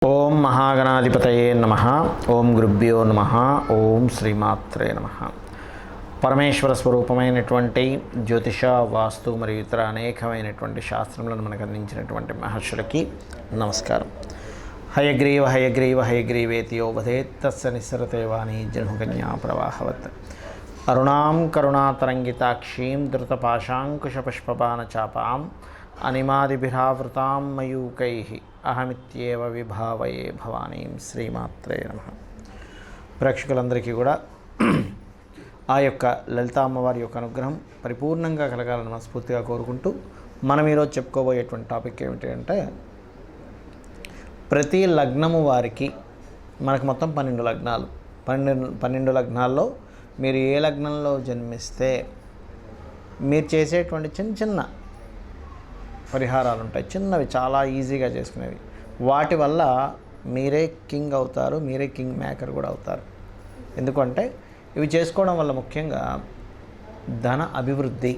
ఓం మహాగణాధిపతయే నమః. ఓం గురుభ్యో నమః. ఓం శ్రీమాత్రే నమః. పరమేశ్వర స్వరూపమైనటువంటి జ్యోతిష, వాస్తు మరియు ఇతర అనేకమైనటువంటి శాస్త్రములను మనకు అందించినటువంటి మహర్షులకి నమస్కారం. హయగ్రీవ హయగ్రీవ హయగ్రీవేతి యో వదేత్ తస్య నిస్సరతే వాణి జహ్నుకన్యా ప్రవాహవత్. అరుణాం కరుణాతరంగితాక్షీం ధృతపాశాంకుశపుష్పబాణచాపాం అనిమాదిభిరావృతాం మయూకైః అహమిత్యేవ విభావయే భవానీం. శ్రీమాత్రే నమః. ప్రేక్షకులందరికీ కూడా ఆ యొక్క లలితా అమ్మవారి యొక్క అనుగ్రహం పరిపూర్ణంగా కలగాలని మనస్ఫూర్తిగా కోరుకుంటూ మనం ఈరోజు చెప్పుకోబోయేటువంటి టాపిక్ ఏమిటి అంటే, ప్రతి లగ్నము వారికి మనకు మొత్తం 12 లగ్నాలు. 12 లగ్నాల్లో మీరు ఏ లగ్నంలో జన్మిస్తే మీరు చేసేటువంటి చిన్న చిన్న పరిహారాలు ఉంటాయి, చిన్నవి, చాలా ఈజీగా చేసుకునేవి. వాటి వల్ల మీరే కింగ్ అవుతారు, మీరే కింగ్ మేకర్ కూడా అవుతారు. ఎందుకంటే ఇవి చేసుకోవడం వల్ల ముఖ్యంగా ధన అభివృద్ధి.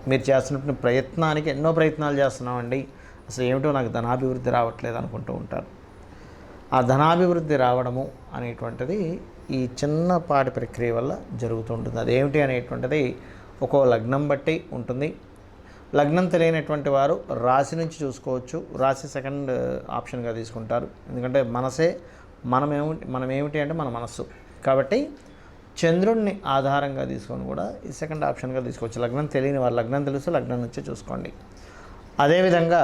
మీరు చేస్తున్న ప్రయత్నానికి ఎన్నో ప్రయత్నాలు చేస్తున్నామండి, అసలు ఏమిటో నాకు ధనాభివృద్ధి రావట్లేదు అనుకుంటూ ఉంటారు. ఆ ధనాభివృద్ధి రావడము అనేటువంటిది ఈ చిన్నపాటి ప్రక్రియ వల్ల జరుగుతూ ఉంటుంది. అదేమిటి అనేటువంటిది ఒక్కో లగ్నం బట్టి ఉంటుంది. లగ్నం తెలియనటువంటి వారు రాశి నుంచి చూసుకోవచ్చు. రాశి సెకండ్ ఆప్షన్గా తీసుకుంటారు. ఎందుకంటే మనసే మనమేమిటి అంటే మన మనస్సు. కాబట్టి చంద్రుడిని ఆధారంగా తీసుకొని కూడా ఈ సెకండ్ ఆప్షన్గా తీసుకోవచ్చు. లగ్నం తెలియని వారు లగ్నం తెలుసు, లగ్నం నుంచి చూసుకోండి. అదేవిధంగా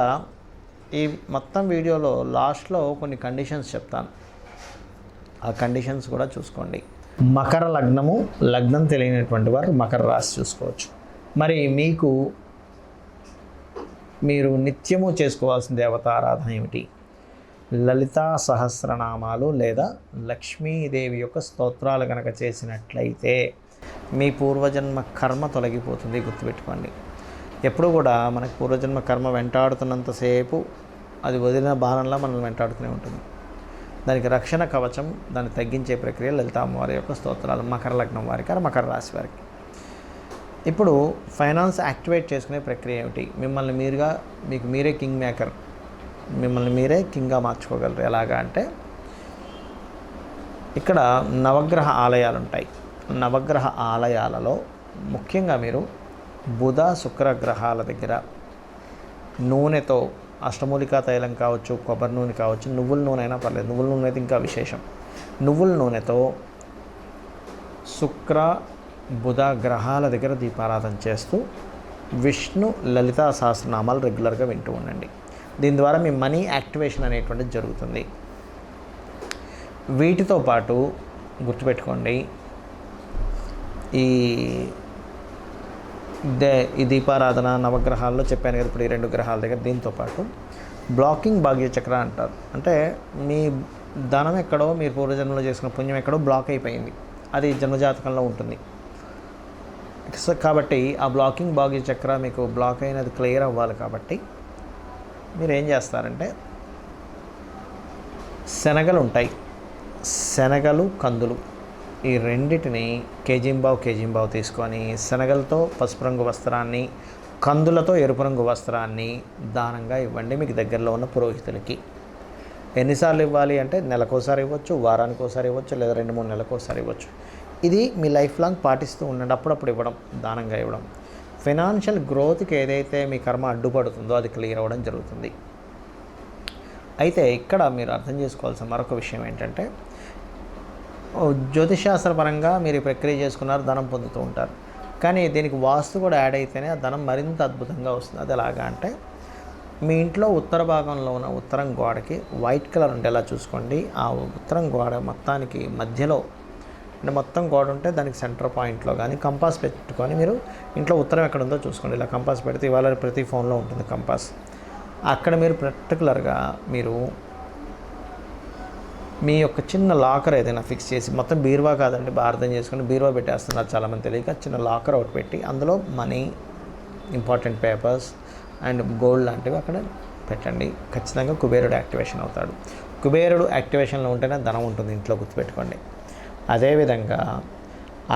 ఈ మొత్తం వీడియోలో లాస్ట్లో కొన్ని కండిషన్స్ చెప్తాను, ఆ కండిషన్స్ కూడా చూసుకోండి. మకర లగ్నము, లగ్నం తెలియనటువంటి వారు మకర రాశి చూసుకోవచ్చు. మరి మీరు నిత్యము చేసుకోవాల్సిన దేవతారాధన ఏమిటి? లలితా సహస్రనామాలు లేదా లక్ష్మీదేవి యొక్క స్తోత్రాలు కనుక చేసినట్లయితే మీ పూర్వజన్మ కర్మ తొలగిపోతుంది. గుర్తుపెట్టుకోండి. ఎప్పుడు కూడా మనకు పూర్వజన్మ కర్మ వెంటాడుతున్నంతసేపు అది వదిలిన బాణంలా మనల్ని వెంటాడుతూనే ఉంటుంది. దానికి రక్షణ కవచం, దాన్ని తగ్గించే ప్రక్రియ లలితా అమ్మవారి యొక్క స్తోత్రాలు. మకర లగ్నం వారికి, మకర రాశి వారికి. ఇప్పుడు ఫైనాన్స్ యాక్టివేట్ చేసుకునే ప్రక్రియ ఏమిటి? మీకు మీరే కింగ్ మేకర్, మిమ్మల్ని మీరే కింగ్గా మార్చుకోగలరు. ఎలాగా అంటే, ఇక్కడ నవగ్రహ ఆలయాలు ఉంటాయి. నవగ్రహ ఆలయాలలో ముఖ్యంగా మీరు బుధ శుక్ర గ్రహాల దగ్గర నూనెతో, అష్టమూలికా తైలం కావచ్చు, కొబ్బరి నూనె కావచ్చు, నువ్వుల నూనె అయినా పర్లేదు, నువ్వుల నూనె అయితే ఇంకా విశేషం. నువ్వుల నూనెతో శుక్ర బుధ గ్రహాల దగ్గర దీపారాధన చేస్తూ విష్ణు లలితా సహస్రనామాలు రెగ్యులర్గా వింటూ ఉండండి. దీని ద్వారా మీ మనీ యాక్టివేషన్ అనేటువంటిది జరుగుతుంది. వీటితో పాటు గుర్తుపెట్టుకోండి, ఈ దీపారాధన నవగ్రహాల్లో చెప్పాను కదా, ఇప్పుడు ఈ 2 గ్రహాల దగ్గర. దీంతో పాటు బ్లాకింగ్ భాగ్యచక్ర అంటారు. అంటే మీ ధనం ఎక్కడో, మీరు పూర్వజన్మలో చేసుకున్న పుణ్యం ఎక్కడో బ్లాక్ అయిపోయింది. అది జన్మజాతకంలో ఉంటుంది. కాబట్టి ఆ బ్లాకింగ్ భాగ్యచక్ర మీకు బ్లాక్ అయినది క్లియర్ అవ్వాలి. కాబట్టి మీరు ఏం చేస్తారంటే, శనగలు ఉంటాయి, శనగలు కందులు, ఈ రెండిటిని కేజీంబావు తీసుకొని శనగలతో పసుపు రంగు వస్త్రాన్ని, కందులతో ఎరుపు రంగు వస్త్రాన్ని దానంగా ఇవ్వండి మీకు దగ్గరలో ఉన్న పురోహితులకి. ఎన్నిసార్లు ఇవ్వాలి అంటే, నెలకోసారి ఇవ్వచ్చు, వారానికి ఒకసారి ఇవ్వచ్చు, లేదా 2-3 నెలలకోసారి ఇవ్వచ్చు. ఇది మీ లైఫ్ లాంగ్ పాటిస్తూ ఉండండి. అప్పుడప్పుడు ఇవ్వడం, దానంగా ఇవ్వడం. ఫైనాన్షియల్ గ్రోత్కి ఏదైతే మీ కర్మ అడ్డుపడుతుందో అది క్లియర్ అవ్వడం జరుగుతుంది. అయితే ఇక్కడ మీరు అర్థం చేసుకోవాల్సిన మరొక విషయం ఏంటంటే, జ్యోతిషాస్త్రపరంగా మీరు ఈ ప్రక్రియ చేసుకున్నారు, ధనం పొందుతూ ఉంటారు. కానీ దీనికి వాస్తు కూడా యాడ్ అయితేనే ఆ ధనం మరింత అద్భుతంగా వస్తుంది. అది ఎలాగా అంటే, మీ ఇంట్లో ఉత్తర భాగంలో ఉన్న ఉత్తరం గోడకి వైట్ కలర్ ఉండేలా చూసుకోండి. ఆ ఉత్తరం గోడ మొత్తానికి మధ్యలో, అంటే మొత్తం గోడ ఉంటే దానికి సెంటర్ పాయింట్లో కానీ కంపాస్ పెట్టుకొని మీరు ఇంట్లో ఉత్తరం ఎక్కడ ఉందో చూసుకోండి. ఇలా కంపాస్ పెడితే ఇవాళ ప్రతి ఫోన్లో ఉంటుంది కంపాస్. అక్కడ మీరు పర్టికులర్గా మీరు మీ యొక్క చిన్న లాకర్ ఏదైనా ఫిక్స్ చేసి, మొత్తం బీరువా కాదండి, అర్థం చేసుకొని బీరువా పెట్టేస్తున్నారు చాలామంది తెలియక, చిన్న లాకర్ ఒకటి పెట్టి అందులో money, important papers and gold లాంటివి అక్కడ పెట్టండి. ఖచ్చితంగా కుబేరుడు యాక్టివేషన్ అవుతాడు. కుబేరుడు యాక్టివేషన్లో ఉంటేనే ధనం ఉంటుంది ఇంట్లో, గుర్తుపెట్టుకోండి. అదేవిధంగా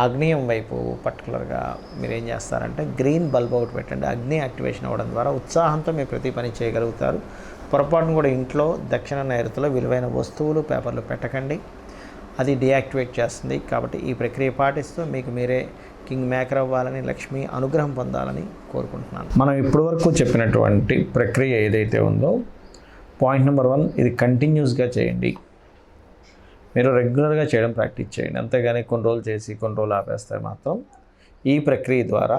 ఆగ్నేయం వైపు పర్టికులర్గా మీరు ఏం చేస్తారంటే, గ్రీన్ బల్బ్ ఒకటి పెట్టండి. అగ్ని యాక్టివేషన్ అవ్వడం ద్వారా ఉత్సాహంతో మీరు ప్రతి పని చేయగలుగుతారు. పొరపాటును కూడా ఇంట్లో దక్షిణ నైరుతిలో విలువైన వస్తువులు పేపర్లు పెట్టకండి, అది డీయాక్టివేట్ చేస్తుంది. కాబట్టి ఈ ప్రక్రియ పాటిస్తూ మీకు మీరే కింగ్ మేకర్ అవ్వాలని, లక్ష్మి అనుగ్రహం పొందాలని కోరుకుంటున్నాను. మనం ఇప్పటి వరకు చెప్పినటువంటి ప్రక్రియ ఏదైతే ఉందో, పాయింట్ నెంబర్ 1, ఇది కంటిన్యూస్గా చేయండి. మీరు రెగ్యులర్గా చేయడం ప్రాక్టీస్ చేయండి. అంతేగాని కొన్ని రోజులు చేసి కొన్ని రోజులు ఆపేస్తే మాత్రం ఈ ప్రక్రియ ద్వారా,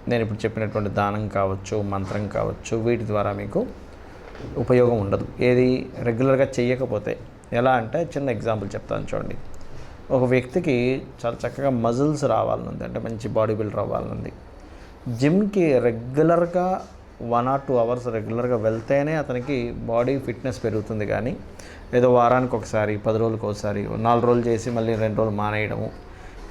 నేను ఇప్పుడు చెప్పినటువంటి దానం కావచ్చు, మంత్రం కావచ్చు, వీటి ద్వారా మీకు ఉపయోగం ఉండదు. ఏది రెగ్యులర్గా చేయకపోతే. ఎలా అంటే చిన్న ఎగ్జాంపుల్ చెప్తాను చూడండి. ఒక వ్యక్తికి చాలా చక్కగా మజిల్స్ రావాలనుంది, అంటే మంచి బాడీ బిల్డర్ అవ్వాలనుంది. జిమ్కి రెగ్యులర్గా 1 or 2 hours రెగ్యులర్గా వెళ్తేనే అతనికి బాడీ ఫిట్నెస్ పెరుగుతుంది. కానీ ఏదో వారానికి ఒకసారి, 10 రోజులకు ఒకసారి, 4 రోజులు చేసి మళ్ళీ 2 రోజులు మానేయడము,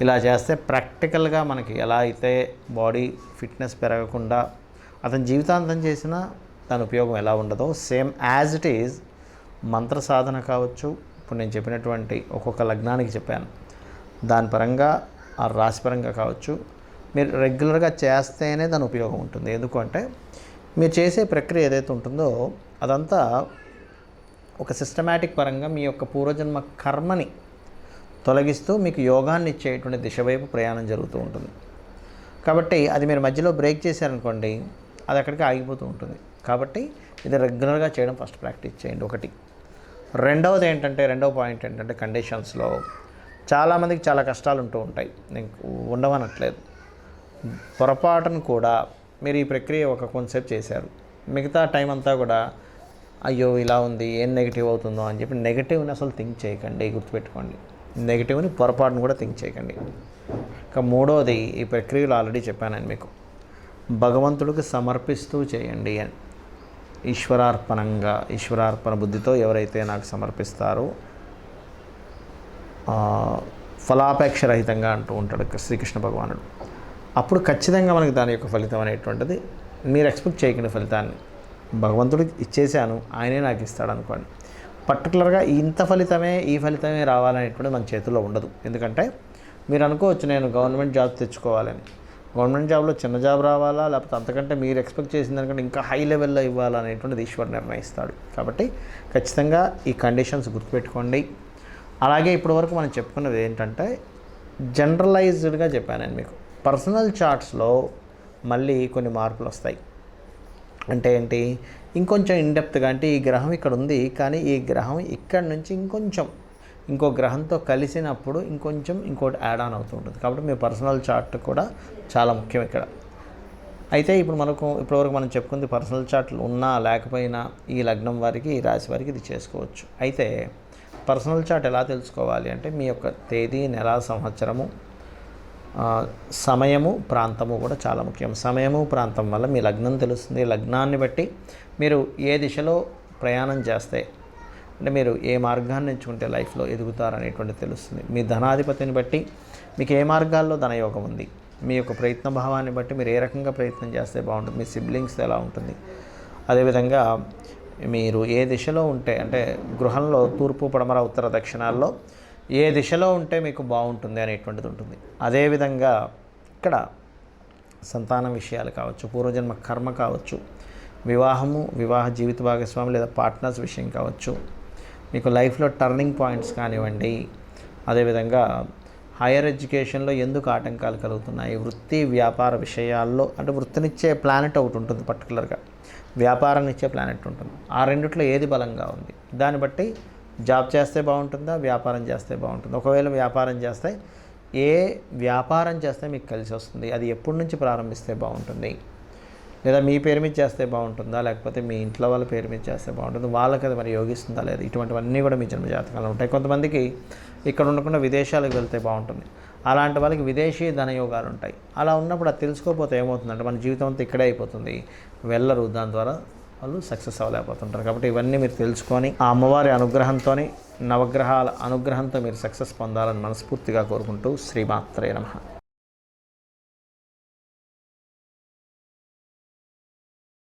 ఇలా చేస్తే ప్రాక్టికల్గా మనకి ఎలా అయితే బాడీ ఫిట్నెస్ పెరగకుండా అతని జీవితాంతం చేసినా దాని ఉపయోగం ఎలా ఉండదో, సేమ్ యాజ్ ఇట్ ఈజ్ మంత్ర సాధన కావచ్చు. ఇప్పుడు నేను చెప్పినటువంటి ఒక్కొక్క లగ్నానికి చెప్పాను, దాని పరంగా ఆ రాశి పరంగా కావచ్చు, మీరు రెగ్యులర్గా చేస్తేనే దాని ఉపయోగం ఉంటుంది. ఎందుకంటే మీరు చేసే ప్రక్రియ ఏదైతే ఉంటుందో అదంతా ఒక సిస్టమేటిక్ పరంగా మీ యొక్క పూర్వజన్మ కర్మని తొలగిస్తూ మీకు యోగాన్ని ఇచ్చేటువంటి దిశ వైపు ప్రయాణం జరుగుతూ ఉంటుంది. కాబట్టి అది మీరు మధ్యలో బ్రేక్ చేశారనుకోండి, అది అక్కడికి ఆగిపోతూ ఉంటుంది. కాబట్టి ఇది రెగ్యులర్గా చేయడం ఫస్ట్ ప్రాక్టీస్ చేయండి. ఒకటి. రెండవ పాయింట్ ఏంటంటే కండిషన్స్లో చాలామందికి చాలా కష్టాలు ఉంటూ ఉంటాయి, నేను ఉండవనట్లేదు. పొరపాటును కూడా మీరు ఈ ప్రక్రియ కొంతసేపు చేశారు, మిగతా టైం అంతా కూడా అయ్యో ఇలా ఉంది, ఏం నెగిటివ్ అవుతుందో అని చెప్పి నెగిటివ్ని అసలు థింక్ చేయకండి. గుర్తుపెట్టుకోండి, నెగిటివ్ని పొరపాటును కూడా థింక్ చేయకండి. ఇక మూడోది, ఈ ప్రక్రియలో ఆల్రెడీ చెప్పానని మీకు, భగవంతుడికి సమర్పిస్తూ చేయండి అని. ఈశ్వరార్పణ బుద్ధితో ఎవరైతే నాకు సమర్పిస్తారో, ఫలాపేక్ష రహితంగా అంటూ ఉంటాడు శ్రీకృష్ణ భగవానుడు, అప్పుడు ఖచ్చితంగా మనకి దాని యొక్క ఫలితం అనేటువంటిది మీరు ఎక్స్పెక్ట్ చేయకుండా ఫలితాన్ని భగవంతుడికి ఇచ్చేసాను, ఆయనే నాకు ఇస్తాడు అనుకోండి. పర్టికులర్గా ఇంత ఫలితమే, ఈ ఫలితమే రావాలనేటువంటి మన చేతుల్లో ఉండదు. ఎందుకంటే మీరు అనుకోవచ్చు నేను గవర్నమెంట్ జాబ్ తెచ్చుకోవాలని, గవర్నమెంట్ జాబ్లో చిన్న జాబ్ రావాలా, లేకపోతే అంతకంటే మీరు ఎక్స్పెక్ట్ చేసిన దానికంటే ఇంకా హై లెవెల్లో ఇవ్వాలనేటువంటిది ఈశ్వరుడు నిర్ణయిస్తాడు. కాబట్టి ఖచ్చితంగా ఈ కండిషన్స్ గుర్తుపెట్టుకోండి. అలాగే ఇప్పటివరకు మనం చెప్పుకున్నది ఏంటంటే జనరలైజ్డ్గా చెప్పాను నేను మీకు. పర్సనల్ చార్ట్స్లో మళ్ళీ కొన్ని మార్పులు వస్తాయి. అంటే ఏంటి, ఇంకొంచెం ఇన్డెప్త్గా, అంటే ఈ గ్రహం ఇక్కడ ఉంది కానీ ఈ గ్రహం ఇక్కడ నుంచి ఇంకో గ్రహంతో కలిసినప్పుడు ఇంకోటి యాడ్ ఆన్ అవుతూ ఉంటుంది. కాబట్టి మీ పర్సనల్ చార్ట్ కూడా చాలా ముఖ్యం ఇక్కడ. అయితే ఇప్పటివరకు మనం చెప్పుకుంది పర్సనల్ చార్ట్లు ఉన్నా లేకపోయినా ఈ లగ్నం వారికి, ఈ రాశి వారికి ఇది చేసుకోవచ్చు. అయితే పర్సనల్ చార్ట్ ఎలా తెలుసుకోవాలి అంటే మీ యొక్క తేదీ, నెల, సంవత్సరము, సమయము, ప్రాంతము కూడా చాలా ముఖ్యం. సమయము, ప్రాంతం వల్ల మీ లగ్నం తెలుస్తుంది. లగ్నాన్ని బట్టి మీరు ఏ దిశలో ప్రయాణం చేస్తే, అంటే మీరు ఏ మార్గాన్ని ఎంచుకుంటే లైఫ్లో ఎదుగుతారనేటువంటిది తెలుస్తుంది. మీ ధనాధిపతిని బట్టి మీకు ఏ మార్గాల్లో ధనయోగం ఉంది, మీ యొక్క ప్రయత్న భావాన్ని బట్టి మీరు ఏ రకంగా ప్రయత్నం చేస్తే బాగుంటుంది, మీ సిబ్లింగ్స్ ఎలా ఉంటుంది, అదేవిధంగా మీరు ఏ దిశలో ఉంటే, అంటే గృహంలో తూర్పు, పడమర, ఉత్తర, దక్షిణాల్లో ఏ దిశలో ఉంటే మీకు బాగుంటుంది అనేటువంటిది ఉంటుంది. అదేవిధంగా ఇక్కడ సంతానం విషయాలు కావచ్చు, పూర్వజన్మ కర్మ కావచ్చు, వివాహ జీవిత భాగస్వామి లేదా పార్ట్నర్స్ విషయం కావచ్చు, మీకు లైఫ్లో టర్నింగ్ పాయింట్స్ కానివ్వండి, అదేవిధంగా హైయర్ ఎడ్యుకేషన్లో ఎందుకు ఆటంకాలు కలుగుతున్నాయి, వృత్తి వ్యాపార విషయాల్లో, అంటే వృత్తినిచ్చే ప్లానెట్ ఒకటి ఉంటుంది, పర్టికులర్గా వ్యాపారాన్ని ఇచ్చే ప్లానెట్ ఉంటుంది. ఆ రెండిట్లో ఏది బలంగా ఉంది, దాన్ని బట్టి జాబ్ చేస్తే బాగుంటుందా, వ్యాపారం చేస్తే బాగుంటుంది. ఒకవేళ వ్యాపారం చేస్తే ఏ వ్యాపారం చేస్తే మీకు కలిసి వస్తుంది, అది ఎప్పటి నుంచి ప్రారంభిస్తే బాగుంటుంది, లేదా మీ పేరు మీద చేస్తే బాగుంటుందా, లేకపోతే మీ ఇంట్లో వాళ్ళ పేరు మీద చేస్తే బాగుంటుంది, వాళ్ళకి అది మరి యోగిస్తుందా లేదా, ఇటువంటివన్నీ కూడా మీ జన్మజాతకాలు ఉంటాయి. కొంతమందికి ఇక్కడ ఉండకుండా విదేశాలకు వెళ్తే బాగుంటుంది, అలాంటి వాళ్ళకి విదేశీ ధనయోగాలు ఉంటాయి. అలా ఉన్నప్పుడు అది తెలుసుకోకపోతే ఏమవుతుందంటే మన జీవితం అంతా ఇక్కడే అయిపోతుంది, వెళ్ళరు, దాని ద్వారా వాళ్ళు సక్సెస్ అవ్వలేకపోతుంటారు. కాబట్టి ఇవన్నీ మీరు తెలుసుకొని ఆ అమ్మవారి అనుగ్రహంతో, నవగ్రహాల అనుగ్రహంతో మీరు సక్సెస్ పొందాలని మనస్ఫూర్తిగా కోరుకుంటూ శ్రీమాత్రే నమః.